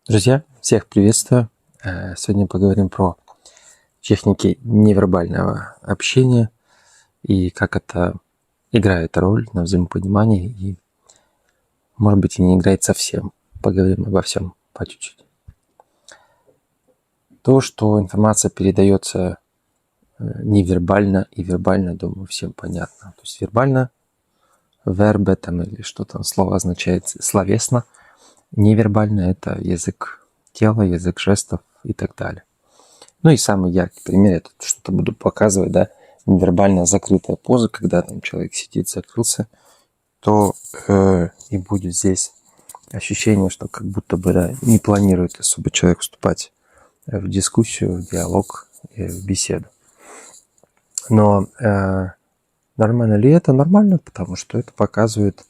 Друзья, всех приветствую. Сегодня поговорим про техники невербального общения и как это играет роль на взаимопонимании и, может быть, и не играет совсем. Поговорим обо всем по чуть-чуть. То, что информация передается невербально и вербально, думаю, всем понятно. То есть вербально, вербе там или что там слово означает словесно. Невербально – это язык тела, язык жестов и так далее. Ну и самый яркий пример, это что-то буду показывать, да, невербально закрытая поза, когда там человек сидит, закрылся, то и будет здесь ощущение, что как будто бы да, не планирует особо человек вступать в дискуссию, в диалог, в беседу. Но нормально ли это? Нормально, потому что это показывает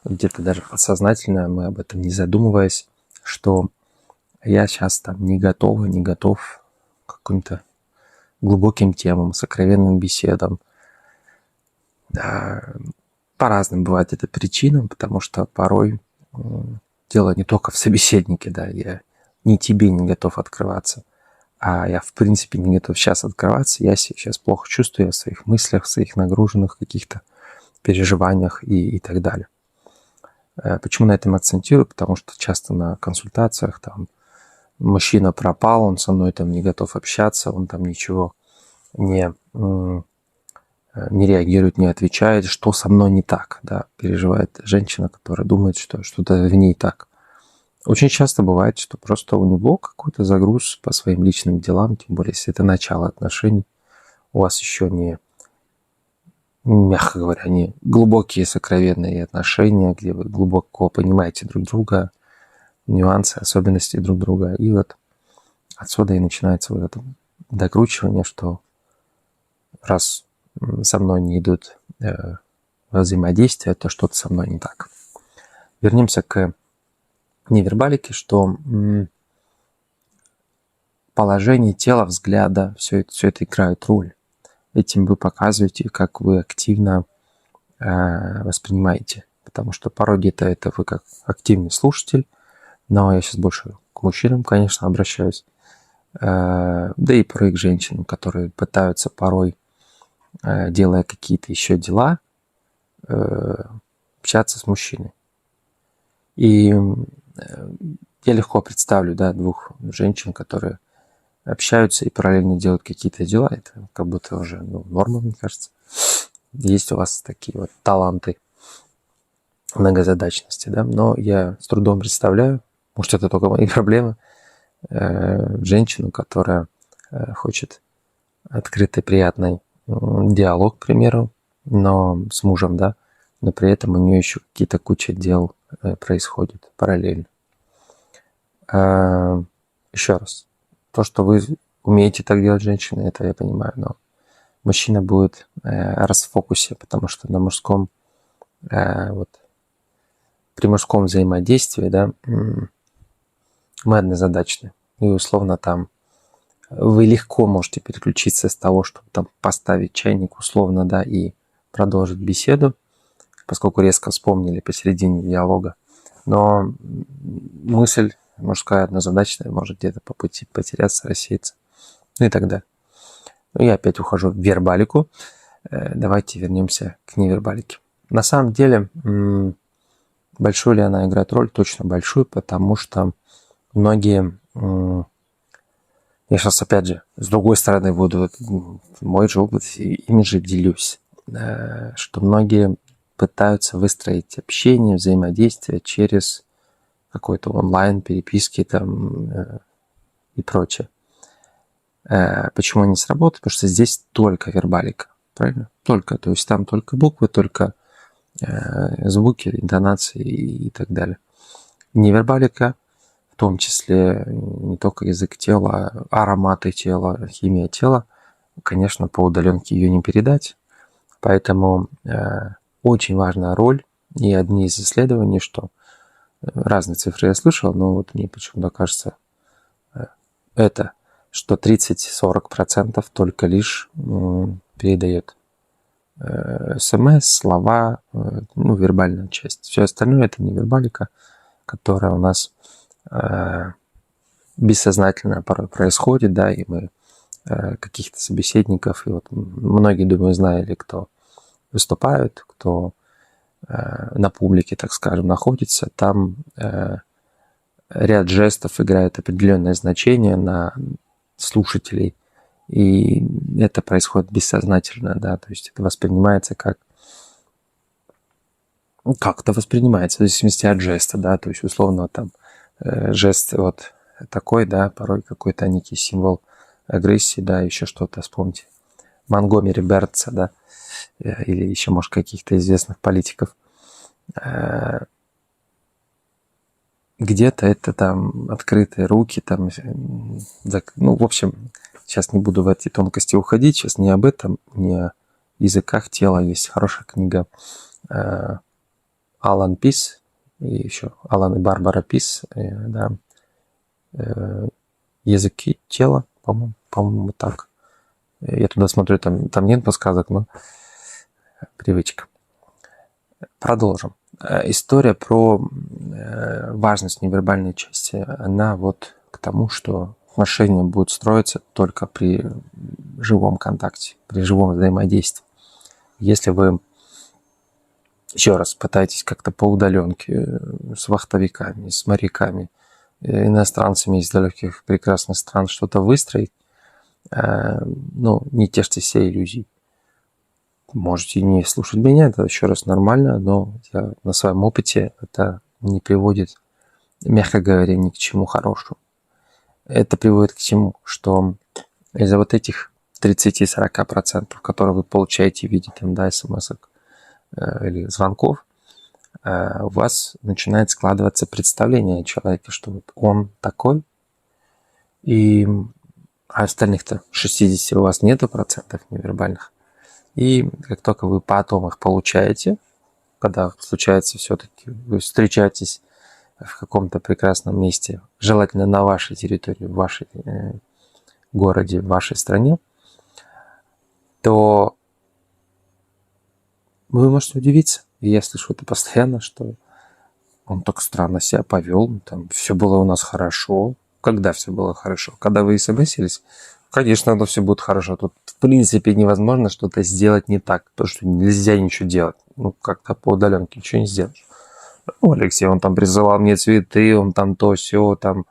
где-то даже подсознательно, мы об этом не задумываясь, что я сейчас там не готов к каким-то глубоким темам, сокровенным беседам. По разным бывает это причинам, потому что порой дело не только в собеседнике, да, я не тебе не готов открываться, а я в принципе не готов сейчас открываться, я себя сейчас плохо чувствую в своих мыслях, в своих нагруженных каких-то переживаниях и так далее. Почему на этом акцентирую? Потому что часто на консультациях там мужчина пропал, он со мной там не готов общаться, он там ничего не реагирует, не отвечает, что со мной не так, да, переживает женщина, которая думает, что что-то в ней так. Очень часто бывает, что просто у него какой-то загруз по своим личным делам, тем более, если это начало отношений, у вас еще не, мягко говоря, не глубокие сокровенные отношения, где вы глубоко понимаете друг друга, нюансы, особенности друг друга, и вот отсюда и начинается вот это докручивание, что раз со мной не идут взаимодействия, то что-то со мной не так. Вернемся к невербалике, что положение тела, взгляда, все это играет роль. Этим вы показываете, как вы активно воспринимаете. Потому что порой где-то это вы как активный слушатель, но я сейчас больше к мужчинам, конечно, обращаюсь, да и порой к женщинам, которые пытаются порой, делая какие-то еще дела, общаться с мужчиной. И я легко представлю, да, двух женщин, которые общаются и параллельно делают какие-то дела. Это как будто уже норма, мне кажется. Есть у вас такие вот таланты многозадачности, да, но я с трудом представляю, может, это только мои проблемы, женщину, которая хочет открытый, приятный диалог, к примеру, но с мужем, да, но при этом у нее еще какие-то куча дел происходит параллельно. Еще раз, то, что вы умеете так делать, женщины, это я понимаю, но мужчина будет расфокусе, потому что на мужском, вот, при мужском взаимодействии, да, мы однозадачны. И условно там вы легко можете переключиться с того, чтобы там поставить чайник условно, да, и продолжить беседу, поскольку резко вспомнили посередине диалога. Но мысль мужская однозадачная может где-то по пути потеряться, рассеяться, ну и так далее. Ну, я опять ухожу в вербалику. Давайте вернемся к невербалике. На самом деле, большую ли она играет роль? Точно большую, потому что многие... Я сейчас, опять же, с другой стороны буду мой же опыт, ими же делюсь, что многие пытаются выстроить общение, взаимодействие через какой-то онлайн, переписки там и прочее. Почему они сработают? Потому что здесь только вербалика, правильно? Только, то есть там только буквы, только звуки, интонации и так далее. Невербалика, в том числе не только язык тела, ароматы тела, химия тела, конечно, по удаленке ее не передать. Поэтому очень важная роль, и одни из исследований, что разные цифры я слышал, но вот мне почему-то кажется, это, что 30-40% только лишь передает СМС, слова, ну, вербальная часть. Все остальное это невербалика, которая у нас бессознательно порой происходит, да, и мы каких-то собеседников, и вот многие, думаю, знали, кто выступают, кто на публике, так скажем, находится, там ряд жестов играет определенное значение на слушателей, и это происходит бессознательно, да, то есть это воспринимается как-то воспринимается в зависимости от жеста, да, то есть условно там жест вот такой, да, порой какой-то некий символ агрессии, да, еще что-то, вспомните, Монгомери Бертса, да, или еще, может, каких-то известных политиков. Где-то это там открытые руки, там, ну, в общем, сейчас не буду в эти тонкости уходить, сейчас не об этом, не о языках тела. Есть хорошая книга Алан Пис, и еще Алан и Барбара Пис, да, языки тела, по-моему, так. Я туда смотрю, там нет подсказок, но привычка. Продолжим. История про важность невербальной части, она вот к тому, что отношения будут строиться только при живом контакте, при живом взаимодействии. Если вы, еще раз, пытаетесь как-то по удаленке с вахтовиками, с моряками, иностранцами из далеких прекрасных стран что-то выстроить, ну, не тешьте все иллюзий. Можете не слушать меня, это еще раз нормально, но я на своем опыте это не приводит, мягко говоря, ни к чему хорошему. Это приводит к чему? Что из-за вот этих 30-40%, которые вы получаете в виде там, да, смс-ок или звонков, у вас начинает складываться представление о человеке, что вот он такой, и остальных-то 60 у вас нету процентов невербальных. И как только вы потом их получаете, когда случается все-таки, вы встречаетесь в каком-то прекрасном месте, желательно на вашей территории, в вашей городе, в вашей стране, то вы можете удивиться. И я слышу это постоянно, что он так странно себя повел, там все было у нас хорошо. Когда все было хорошо? Когда вы смсились? Конечно, оно все будет хорошо. Тут, в принципе, невозможно что-то сделать не так, потому что нельзя ничего делать. Ну, как-то по удаленке ничего не сделаешь. Ну, Алексей, он там присылал мне цветы, он там то, все, там,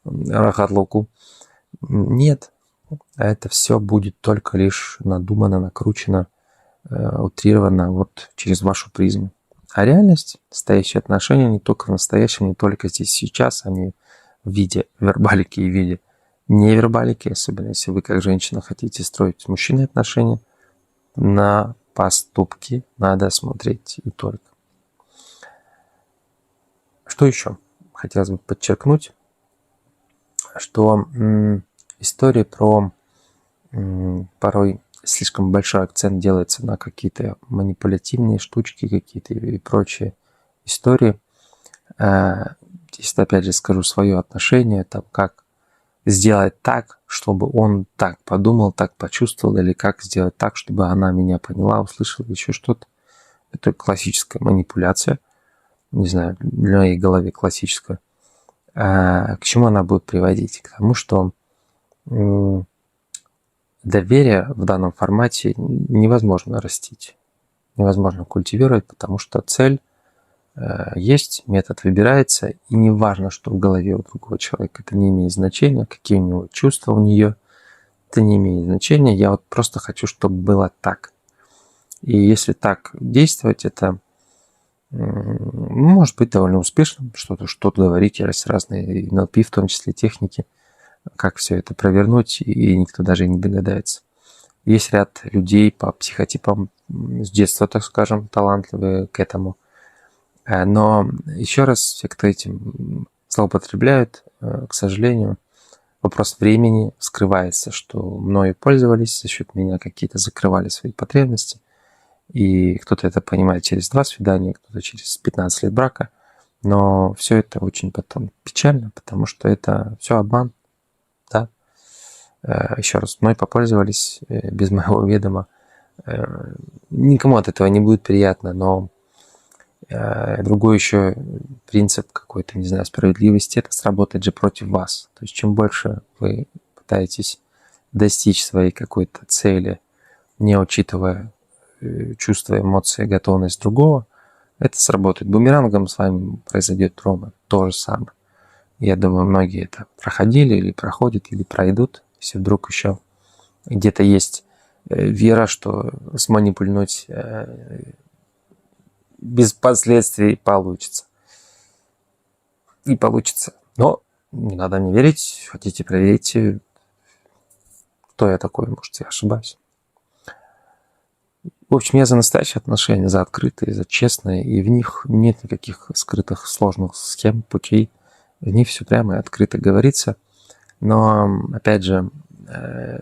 рахат луку. Нет, это все будет только лишь надумано, накручено, утрировано вот через вашу призму. А реальность, настоящие отношения не только в настоящем, не только здесь сейчас, они в виде вербалики и в виде невербалики, особенно если вы как женщина хотите строить с мужчиной отношения, на поступки надо смотреть и только. Что еще хотелось бы подчеркнуть, что история про порой слишком большой акцент делается на какие-то манипулятивные штучки какие-то и прочие истории. Если опять же скажу свое отношение, там как сделать так, чтобы он так подумал, так почувствовал, или как сделать так, чтобы она меня поняла, услышала, еще что-то. Это классическая манипуляция. Не знаю, в моей голове классическая. К чему она будет приводить? К тому, что доверие в данном формате невозможно растить, невозможно культивировать, потому что цель есть, метод выбирается, и не важно, что в голове у другого человека, это не имеет значения, какие у него чувства у нее, это не имеет значения, я вот просто хочу, чтобы было так. И если так действовать, это может быть довольно успешным, что-то говорить, есть разные NLP, в том числе техники, как все это провернуть, и никто даже не догадается. Есть ряд людей по психотипам с детства, так скажем, талантливые к этому. Но еще раз, все, кто этим злоупотребляют, к сожалению, вопрос времени скрывается, что мною пользовались, за счет меня какие-то закрывали свои потребности. И кто-то это понимает через 2 свидания, кто-то через 15 лет брака. Но все это очень потом печально, потому что это все обман. Да? Еще раз, мной попользовались без моего ведома. Никому от этого не будет приятно, но Другой еще принцип какой-то, не знаю, справедливости, это сработает же против вас. То есть чем больше вы пытаетесь достичь своей какой-то цели, не учитывая чувства, эмоции, готовность другого, это сработает. Бумерангом с вами произойдет ровно то же самое. Я думаю, многие это проходили или проходят, или пройдут, если вдруг еще где-то есть вера, что сманипульнуть без последствий получится. И получится. Но не надо мне верить, хотите проверить, кто я такой, может, я ошибаюсь. В общем, я за настоящие отношения, за открытые, за честные, и в них нет никаких скрытых сложных схем, путей. В них все прямо и открыто говорится. Но, опять же,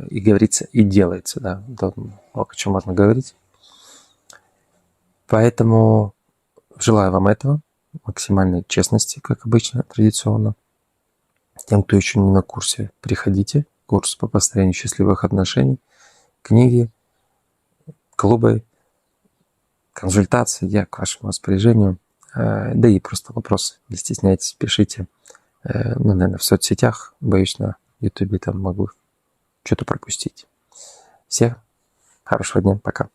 и говорится, и делается, да, много о чем можно говорить. Поэтому желаю вам этого, максимальной честности, как обычно, традиционно. Тем, кто еще не на курсе, приходите. Курс по построению счастливых отношений, книги, клубы, консультации, я к вашему распоряжению. Да и просто вопросы, не стесняйтесь, пишите. Наверное, в соцсетях, боюсь, на YouTube там могу что-то пропустить. Всем хорошего дня, пока.